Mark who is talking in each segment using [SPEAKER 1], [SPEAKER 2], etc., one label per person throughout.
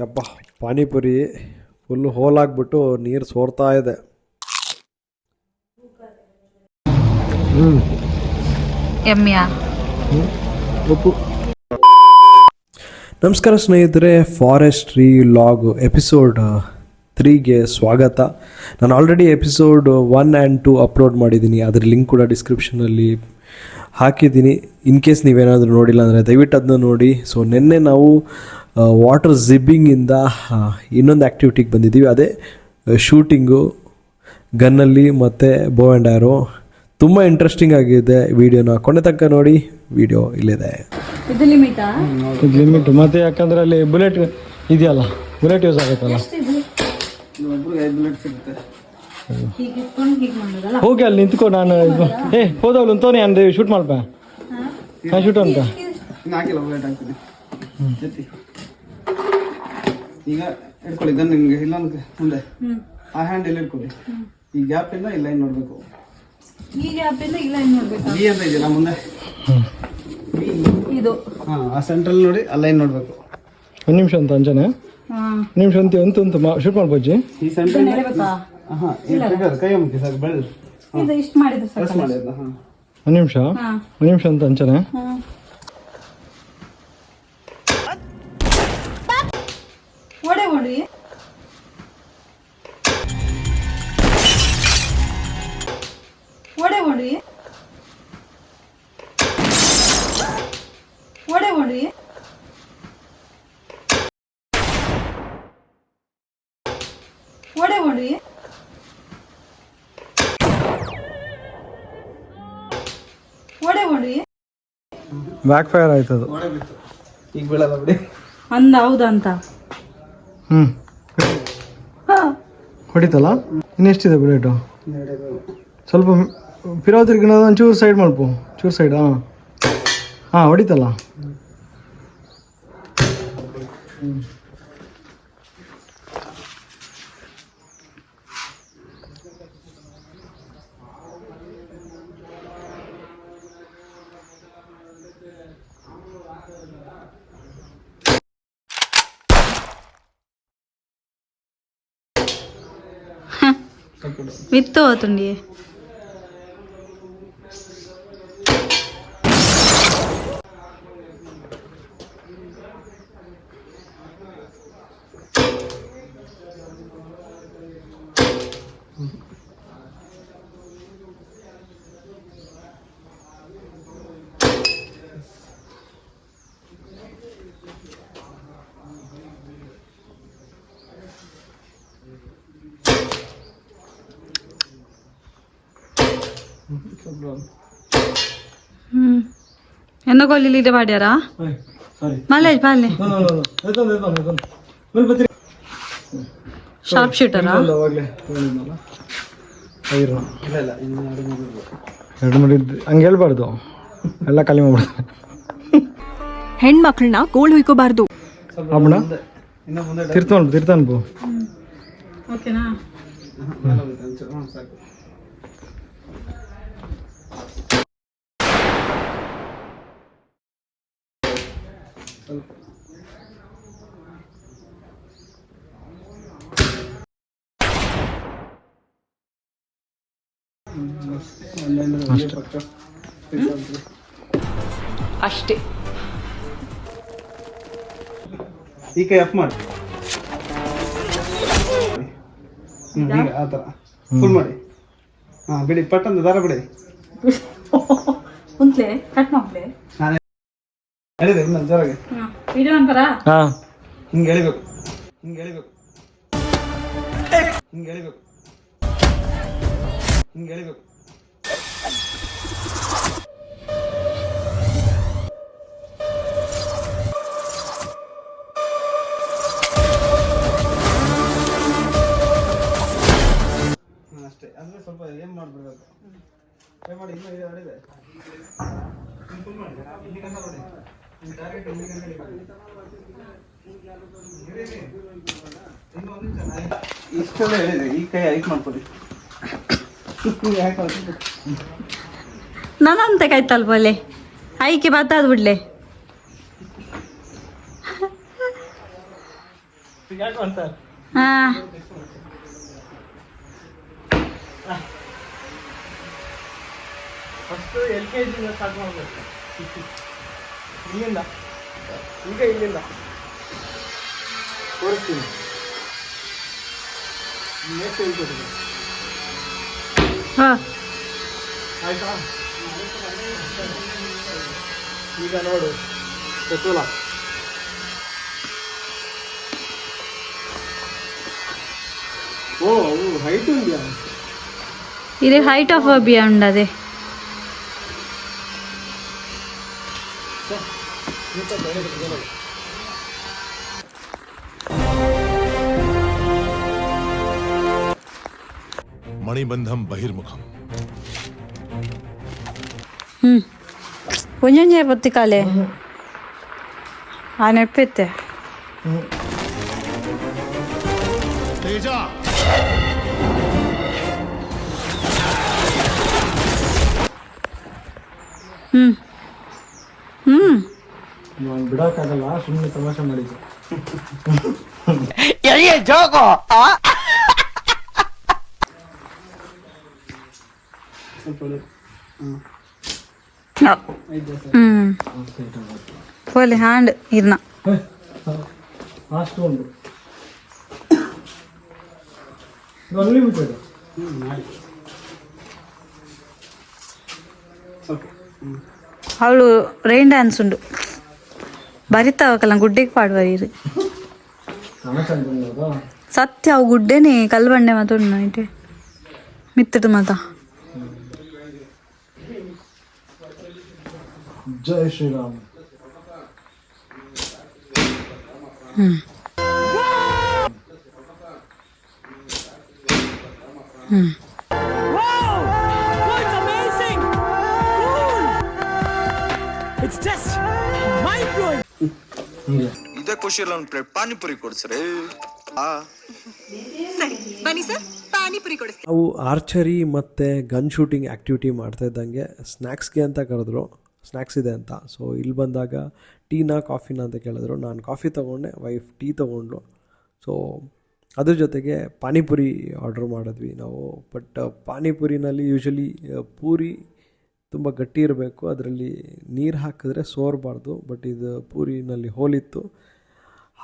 [SPEAKER 1] ಯಪ್ಪ ಪಾನಿಪುರಿ ಫುಲ್ಲು ಹೋಲಾಗ್ಬಿಟ್ಟು ನೀರು ಸೋರ್ತಾ ಇದೆ. ಉಪ್ಪು. ನಮಸ್ಕಾರ ಸ್ನೇಹಿತರೆ, ಫಾರೆಸ್ಟ್ರಿ ಲಾಗ್ ಎಪಿಸೋಡ್ 3ಗೆ ಸ್ವಾಗತ. ನಾನು ಆಲ್ರೆಡಿ ಎಪಿಸೋಡ್ 1 and 2 ಅಪ್ಲೋಡ್ ಮಾಡಿದ್ದೀನಿ. ಅದರ ಲಿಂಕ್ ಕೂಡ ಡಿಸ್ಕ್ರಿಪ್ಷನಲ್ಲಿ ಹಾಕಿದ್ದೀನಿ. ಇನ್ ಕೇಸ್ ನೀವೇನಾದರೂ ನೋಡಿಲ್ಲ ಅಂದರೆ ದಯವಿಟ್ಟು ಅದನ್ನ ನೋಡಿ. ಸೊ ನಿನ್ನೆ ನಾವು ವಾಟರ್ ಜಿಬ್ಬಿಂಗಿಂದ ಇನ್ನೊಂದು ಆ್ಯಕ್ಟಿವಿಟಿಗೆ ಬಂದಿದ್ದೀವಿ, ಅದೇ ಶೂಟಿಂಗು ಗನ್ನಲ್ಲಿ ಮತ್ತು ಬೋ ಆ್ಯಂಡ್ ಆ್ಯರೋ. ತುಂಬ ಇಂಟ್ರೆಸ್ಟಿಂಗ್ ಆಗಿದೆ. ವಿಡಿಯೋನ ಕೊನೆ ತನಕ ನೋಡಿ, ವಿಡಿಯೋ ಇಲ್ಲಿದೆ.
[SPEAKER 2] ಇದು
[SPEAKER 3] ಲಿಮಿಟ್ ಮತ್ತೆ, ಯಾಕಂದ್ರೆ ಅಲ್ಲಿ ಬುಲೆಟ್ ಇದೆಯಲ್ಲ, ಬುಲೆಟ್ ಯೂಸ್ ಆಗುತ್ತಲ್ಲ. ಹೋಗಿ ಅಲ್ಲಿ ನಿಂತ್ಕೊ, ನಾನು ಹೋದವ್ಲು ಅಂತೋನಿ ಅಂದೆ ಶೂಟ್ ಮಾಡ್ಪ, ನಾ ಶೂಟ್ ಅಂತ
[SPEAKER 4] ಈಗ ಇಟ್ಕೊಳ್ಳಿ ಗನ್. ನಿಮಗೆ ಇಲ್ಲೊಂದು ಮುಂದೆ ಆ ಹ್ಯಾಂಡ್ ಇಲ್ಲಿ ಇಟ್ಕೊಳ್ಳಿ. ಈ ಗ್ಯಾಪ್ ಇಂದ ಇಲ್ಲ ಲೈನ್ ನೋಡ್ಬೇಕು.
[SPEAKER 2] ಈ ಗ್ಯಾಪ್ ಇಂದ ಇಲ್ಲ ಲೈನ್ ನೋಡ್ಬೇಕು.
[SPEAKER 4] ಬಿ ಅಂತ ಇದೆಯಲ್ಲ ಮುಂದೆ,
[SPEAKER 2] ಇದು
[SPEAKER 4] ಆ ಸೆಂಟ್ರಲ್ ನೋಡಿ ಆ ಲೈನ್ ನೋಡ್ಬೇಕು.
[SPEAKER 3] ಒಂದು ನಿಮಿಷ ಅಂತ ಅಂಜನೆ, ನಿಮಿಷ ಅಂತ ಶೂಟ್ ಮಾಡ್ಬೋಜಿ.
[SPEAKER 4] ಈ ಸೆಂಟ್ರಲ್ ಕೈ ಮುಗಿ ಸರ್, ಬೆಳ್
[SPEAKER 2] ಇದು ಇಷ್ಟು ಮಾಡಿದ್ರೆ
[SPEAKER 4] ಪ್ರೆಸ್ ಮಾಡಿದ್ದ.
[SPEAKER 3] ಒಂದು ನಿಮಿಷ ಅಂತ ಅಂಜನೆ.
[SPEAKER 2] ಓಡಿ ಓಡಿ ಓಡಿ ಓಡಿ ಓಡಿ ಓಡಿ ಓಡಿ ಓಡಿ ಓಡಿ ಓಡಿ
[SPEAKER 3] ಬ್ಯಾಕ್ ಫೈರ್ ಆಯ್ತದು.
[SPEAKER 4] ಈಗ ಬೀಳಲ್ಲ ಬಿಡಿ
[SPEAKER 2] ಅಂದ. ಹೌದಂತ
[SPEAKER 3] ಹೊಡಿತಲ್ಲ. ಇನ್ನೆಷ್ಟಿದೆ ಬುಲೆಟು? ಸ್ವಲ್ಪ ಪಿರಾವತಿರ್ಗಿನ ಒಂಚೂರು ಸೈಡ್ ಮಾಡ್ಬೋ, ಚೂರು ಸೈಡ್. ಹಾಂ ಹೊಡಿತಲ್ಲ.
[SPEAKER 2] విత్తు అవుతుంది. ఎన్న కొల్లి ఇది పాడారా మళ్ళీ పాలే ಶಾರ್ಪ್ ಶೂಟರಾ?
[SPEAKER 3] ಎರಡು ಮಾಡಿದ್ದು ಹಂಗೆ ಹೇಳ್ಬಾರ್ದು, ಎಲ್ಲ ಖಾಲಿ ಮಾಡ್ಬಿಡ್ತಾರೆ.
[SPEAKER 5] ಹೆಣ್ಮಕ್ಳನ್ನ ಗೋಳ್ ಹುಯ್ಕೋಬಾರ್ದು.
[SPEAKER 3] ಅಮ್ಮಣ ತಿರ್ತಾನ್ಬು.
[SPEAKER 2] ಓಕೆನಾ?
[SPEAKER 5] ಅಷ್ಟೇ.
[SPEAKER 4] ಈ ಕೈ ಅಪ್ ಮಾಡಿ, ಈಗ ಆ ಥರ ಫುಲ್ ಮಾಡಿ. ಹಾಂ ಬಿಡಿ, ಪಟ್ಟಂತ ದಾರ ಬಿಡಿ.
[SPEAKER 2] ಕುಂತ್ಲೆ ಕಟ್ ಮಾಡ್ಲೆ
[SPEAKER 4] ನಾನು ಹೇಳಿದೆ ಇನ್ನೊಂದು ಜೋರಾಗಿ
[SPEAKER 2] ವಿಡಿಯೋ ಅಂತಾರ.
[SPEAKER 3] ಹಾಂ
[SPEAKER 4] ಹಿಂಗೆ ಎಳಿಬೇಕು, ಹಿಂಗೆ ಎಳಿಬೇಕು, ಹಿಂಗೆ ಎಳಿಬೇಕು, ಹಿಂಗೆ ಎಳಿಬೇಕು. ಅಷ್ಟೇ. ಅಂದರೆ ಸ್ವಲ್ಪ ಏನು ಮಾಡಿಬಿಡ್ಬೇಕು, ಟ್ರೈ ಮಾಡಿ. ಇನ್ನೂ ಇದೆ ಅಡಿದೆ ಫುಲ್ ಮಾಡಿ, ಇಲ್ಲಿ ಗಂಟ ನೋಡಿ, ಇಲ್ಲಿ ಡೈರೆಕ್ಟ್ ಇಲ್ಲಿ ಗಂಟ ಇಷ್ಟೆಲ್ಲ ಹೇಳಿದೆ. ಈ ಕೈ ಐಕ್ ಮಾಡ್ಕೊಳ್ಳಿ.
[SPEAKER 2] ನನ್ನಂತೆ ಕಾಯ್ತಲ್ವಲ್ಲೇ ಐಕೆ ಬತ್ತಾದ್ ಬಿಡ್ಲೆ.
[SPEAKER 3] ಯಾಕೆ ಅಂತಾರೆ
[SPEAKER 2] ಹಾ
[SPEAKER 3] ಫಸ್ಟ್ LKG ಸ್ಟಾರ್ಟ್ ಮಾಡಬೇಕು. ಇಲ್ಲಿಂದ ಈಗ ಇಲ್ಲಿಂದ ತೋರಿಸ್ತೀನಿ. ನೆಕ್ಸ್ಟ್ ಹೇಳ್ಕೊಡ್ತೀನಿ
[SPEAKER 2] ಹಾ
[SPEAKER 3] ಆಯ್ತಾ. ಈಗ ನೋಡು ಚತುಲ ఓ హైట్ ఉంది.
[SPEAKER 2] ఇది హైట్ ఆఫ్ అబియా ఉండదు.
[SPEAKER 5] మణిబంధం బహిర్ముఖం.
[SPEAKER 2] కొంచెం చేయబొత్తి కాలే ఆ నొప్పితే
[SPEAKER 5] తేజ
[SPEAKER 3] ನಾನು ಬಿಡೋಕ್ಕಾಗಲ್ಲ, ಸುಮ್ಮನೆ ತಮಾಷೆ ಮಾಡಿದ್ದೆ.
[SPEAKER 2] పోలే హ్యాండ్ ఇర్నా
[SPEAKER 3] ಲಾಸ್ಟ್ ಒಂದು ಅನ್ಲಿಮಿಟೆಡ್.
[SPEAKER 2] ಅವಳು ರೈನ್ ಡ್ಯಾನ್ಸ್ ಉಂಡು ಬರಿತಾವಕಲ್ಲ ಗುಡ್ಡೆಗೆ ಪಾಡುವರಿ ಸತ್ಯ ಅವು ಗುಡ್ಡೆನೆ ಕಲ್ಲು ಬಂಡೆ ಮಾತು ಉಂಡು ನೈಟೆ ಮಿತ್ತದು ಮಾತ.
[SPEAKER 3] ಜೈ ಶ್ರೀರಾಮ್.
[SPEAKER 6] ಇದೇ ಖುಷಿಯಲ್ಲಿ ಒಂದು ಪ್ಲೇಟ್ ಪಾನಿಪುರಿ ಕೊಡ್ಸ್ರಿ.
[SPEAKER 1] ನಾವು ಆರ್ಚರಿ ಮತ್ತು ಗನ್ ಶೂಟಿಂಗ್ ಆ್ಯಕ್ಟಿವಿಟಿ ಮಾಡ್ತಾ ಇದ್ದಂಗೆ ಸ್ನ್ಯಾಕ್ಸ್ಗೆ ಅಂತ ಕರೆದ್ರು, ಸ್ನ್ಯಾಕ್ಸ್ ಇದೆ ಅಂತ. ಸೊ ಇಲ್ಲಿ ಬಂದಾಗ ಟೀನಾ ಕಾಫಿನ ಅಂತ ಕೇಳಿದ್ರು. ನಾನು ಕಾಫಿ ತೊಗೊಂಡೆ, ವೈಫ್ ಟೀ ತೊಗೊಂಡ್ಲು. ಸೊ ಅದ್ರ ಜೊತೆಗೆ ಪಾನಿಪುರಿ ಆರ್ಡ್ರ್ ಮಾಡಿದ್ವಿ ನಾವು. ಬಟ್ ಪಾನಿಪುರಿನಲ್ಲಿ ಯೂಶ್ವಲಿ ಪೂರಿ ತುಂಬ ಗಟ್ಟಿ ಇರಬೇಕು, ಅದರಲ್ಲಿ ನೀರು ಹಾಕಿದ್ರೆ ಸೋರಬಾರ್ದು. ಬಟ್ ಇದು ಪೂರಿನಲ್ಲಿ ಹೋಲಿತ್ತು.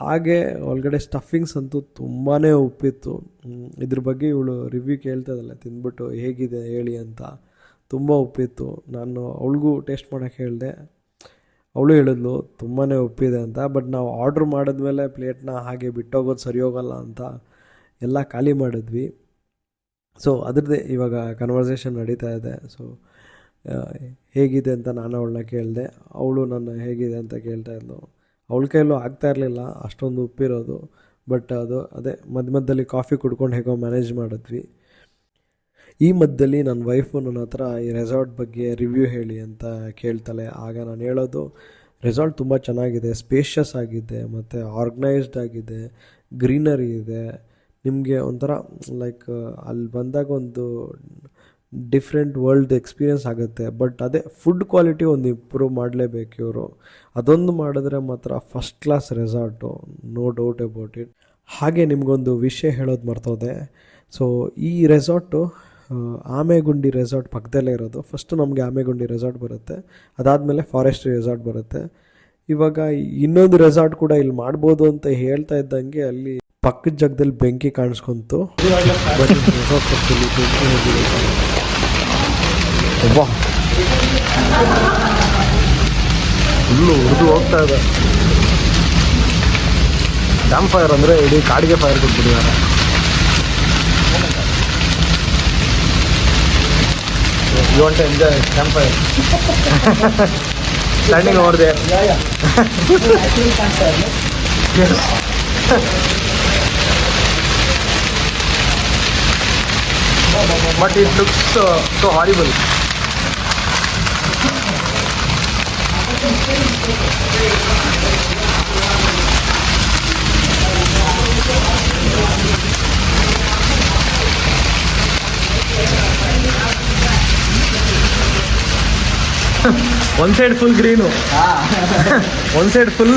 [SPEAKER 1] ಹಾಗೆ ಒಳಗಡೆ ಸ್ಟಫಿಂಗ್ಸ್ ಅಂತೂ ತುಂಬಾ ಉಪ್ಪಿತ್ತು. ಇದ್ರ ಬಗ್ಗೆ ಇವಳು ರಿವ್ಯೂ ಕೇಳ್ತಾ ಇದ್ದಲ್ಲ, ತಿಂದ್ಬಿಟ್ಟು ಹೇಗಿದೆ ಹೇಳಿ ಅಂತ. ತುಂಬ ಉಪ್ಪಿತ್ತು. ನಾನು ಅವಳಿಗೂ ಟೇಸ್ಟ್ ಮಾಡೋಕ್ಕೆ ಹೇಳಿದೆ, ಅವಳು ಹೇಳಿದ್ಲು ತುಂಬಾ ಉಪ್ಪಿದೆ ಅಂತ. ಬಟ್ ನಾವು ಆರ್ಡ್ರ್ ಮಾಡಿದ್ಮೇಲೆ ಪ್ಲೇಟ್ನ ಹಾಗೆ ಬಿಟ್ಟೋಗೋದು ಸರಿ ಹೋಗಲ್ಲ ಅಂತ ಎಲ್ಲ ಖಾಲಿ ಮಾಡಿದ್ವಿ. ಸೊ ಅದ್ರದ್ದೇ ಇವಾಗ ಕನ್ವರ್ಸೇಷನ್ ನಡೀತಾ ಇದೆ. ಸೊ ಹೇಗಿದೆ ಅಂತ ನಾನು ಅವಳನ್ನ ಕೇಳಿದೆ, ಅವಳು ನನ್ನ ಹೇಗಿದೆ ಅಂತ ಕೇಳ್ತಾ ಇದ್ಲು. ಅವಳ ಕೈಯಲ್ಲೂ ಆಗ್ತಾ ಇರಲಿಲ್ಲ ಅಷ್ಟೊಂದು ಉಪ್ಪಿರೋದು. ಬಟ್ ಅದೇ ಮಧ್ಯದಲ್ಲಿ ಕಾಫಿ ಕುಡ್ಕೊಂಡು ಹೇಗೋ ಮ್ಯಾನೇಜ್ ಮಾಡಿದ್ವಿ. ಈ ಮಧ್ಯದಲ್ಲಿ ನನ್ನ ವೈಫು ನನ್ನ ಹತ್ರ ಈ ರೆಸಾರ್ಟ್ ಬಗ್ಗೆ ರಿವ್ಯೂ ಹೇಳಿ ಅಂತ ಕೇಳ್ತಾಳೆ. ಆಗ ನಾನು ಹೇಳೋದು, ರೆಸಾರ್ಟ್ ತುಂಬ ಚೆನ್ನಾಗಿದೆ, ಸ್ಪೇಷಿಯಸ್ ಆಗಿದೆ, ಮತ್ತು ಆರ್ಗನೈಸ್ಡ್ ಆಗಿದೆ, ಗ್ರೀನರಿ ಇದೆ. ನಿಮಗೆ ಒಂಥರ ಲೈಕ್ ಅಲ್ಲಿ ಬಂದಾಗ ಒಂದು ಡಿಫ್ರೆಂಟ್ ವರ್ಲ್ಡ್ ಎಕ್ಸ್ಪೀರಿಯೆನ್ಸ್ ಆಗುತ್ತೆ. ಬಟ್ ಅದೇ ಫುಡ್ ಕ್ವಾಲಿಟಿ ಒಂದು ಇಂಪ್ರೂವ್ ಮಾಡಲೇಬೇಕು ಇವರು. ಅದೊಂದು ಮಾಡಿದ್ರೆ ಮಾತ್ರ first class resort, no doubt about it. ಹಾಗೆ ನಿಮಗೊಂದು ವಿಷಯ ಹೇಳೋದು ಮರ್ತೋದೆ. ಸೊ ಈ ರೆಸಾರ್ಟು ಆಮೆಗುಂಡಿ ರೆಸಾರ್ಟ್ ಪಕ್ಕದಲ್ಲೇ ಇರೋದು. ಫಸ್ಟು ನಮಗೆ ಆಮೆಗುಂಡಿ ರೆಸಾರ್ಟ್ ಬರುತ್ತೆ, ಅದಾದಮೇಲೆ ಫಾರೆಸ್ಟ್ರಿ ರೆಸಾರ್ಟ್ ಬರುತ್ತೆ. ಇವಾಗ ಇನ್ನೊಂದು ರೆಸಾರ್ಟ್ ಕೂಡ ಇಲ್ಲಿ ಮಾಡ್ಬೋದು ಅಂತ ಹೇಳ್ತಾ ಇದ್ದಂಗೆ ಅಲ್ಲಿ ಪಕ್ಕದ ಜಾಗದಲ್ಲಿ ಬೆಂಕಿ ಕಾಣಿಸ್ಕೊಂತು. ಫುಲ್ಲು ಉರಿದು ಹೋಗ್ತಾ ಇದೆ. ಕ್ಯಾಂಪ್ ಫೈರ್ ಅಂದರೆ ಇಡೀ ಕಾಡಿಗೆ ಫೈರ್ ಕೊಟ್ಬಿಟ್ಟಿದ್ದಾರೆ. You want to enjoy camp fire? Standing over there. But it looks so horrible. One side full green, one side full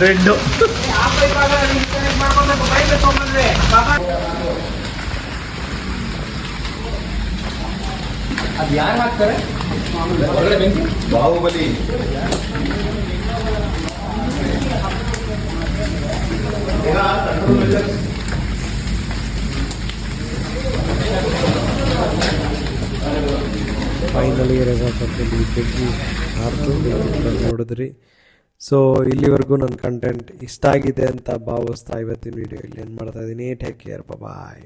[SPEAKER 1] red.
[SPEAKER 6] Baahubali
[SPEAKER 1] finally resort ಅಲ್ಲಿ ಬೆಂಕಿ ಹಾರ್ತು ನೋಡಿದ್ರಿ. ಸೊ ಇಲ್ಲಿವರೆಗೂ ನನ್ನ ಕಂಟೆಂಟ್ ಇಷ್ಟ ಆಗಿದೆ ಅಂತ ಭಾವಿಸ್ತಾ ಇವತ್ತಿನ ವಿಡಿಯೋ ಇಲ್ಲಿ ಏನು ಮಾಡ್ತಾ ಇದ್ದೀನಿ. ಟೇಕ್ ಕೇರ್, ಬಾಯ್.